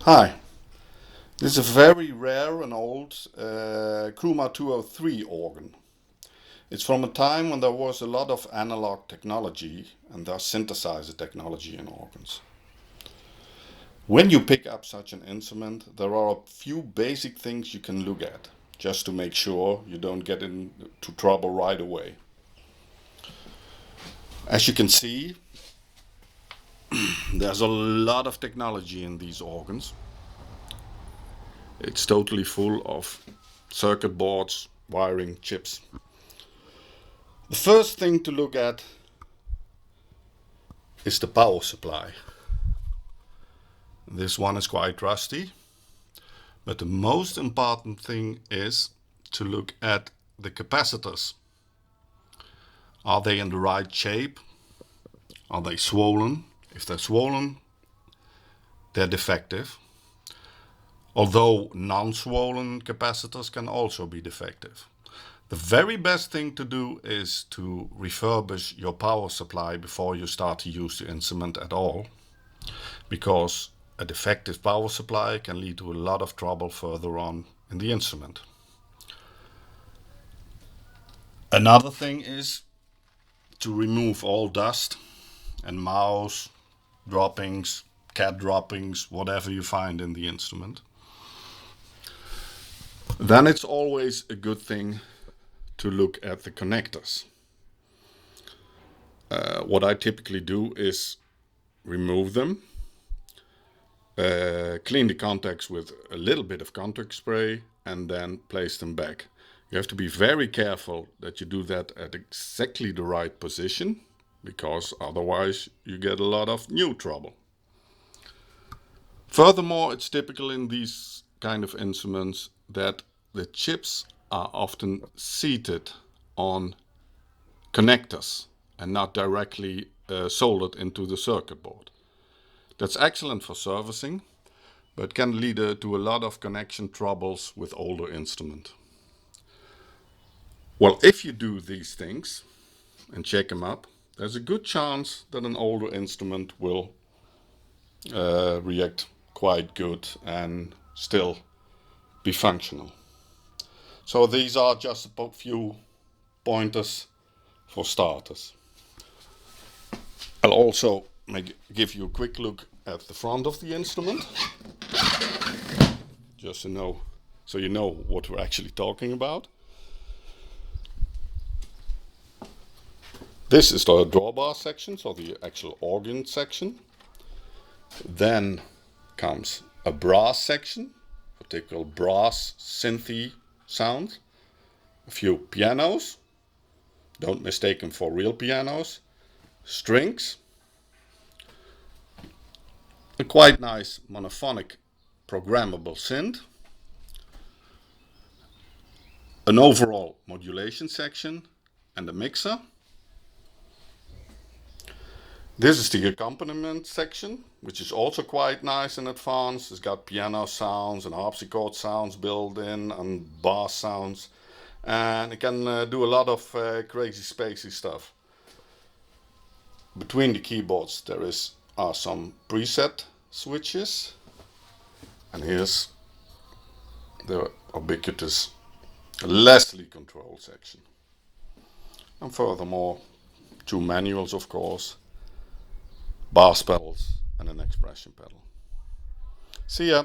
Hi, this is a very rare and old CRUMAR 203 organ. It's from a time when there was a lot of analog technology and thus synthesizer technology in organs. When you pick up such an instrument, there are a few basic things you can look at, just to make sure you don't get into trouble right away. As you can see, there's a lot of technology in these organs. It's totally full of circuit boards, wiring, chips. The first thing to look at is the power supply. This one is quite rusty, but the most important thing is to look at the capacitors. Are they in the right shape? Are they swollen? If they're swollen, they're defective. Although non-swollen capacitors can also be defective. The very best thing to do is to refurbish your power supply before you start to use the instrument at all, because a defective power supply can lead to a lot of trouble further on in the instrument. Another thing is to remove all dust and mouse droppings, cat droppings, whatever you find in the instrument. Then it's always a good thing to look at the connectors. What I typically do is remove them, clean the contacts with a little bit of contact spray, and then place them back. You have to be very careful that you do that at exactly the right position, because otherwise you get a lot of new trouble. Furthermore, it's typical in these kind of instruments that the chips are often seated on connectors and not directly soldered into the circuit board. That's excellent for servicing, but can lead to a lot of connection troubles with older instruments. Well, if you do these things and check them up, there's a good chance that an older instrument will react quite good and still be functional. So these are just a few pointers for starters. I'll also give you a quick look at the front of the instrument, just so you know what we're actually talking about. This is the drawbar section, so the actual organ section. Then comes a brass section, particular brass synthy sound, a few pianos, don't mistake them for real pianos, strings, a quite nice monophonic programmable synth, an overall modulation section, and a mixer. This is the accompaniment section, which is also quite nice and advanced. It's got piano sounds and harpsichord sounds built in and bass sounds. And it can do a lot of crazy spacey stuff. Between the keyboards there are some preset switches. And here's the ubiquitous Leslie control section. And furthermore, 2 manuals of course, bass pedals and an expression pedal. See ya!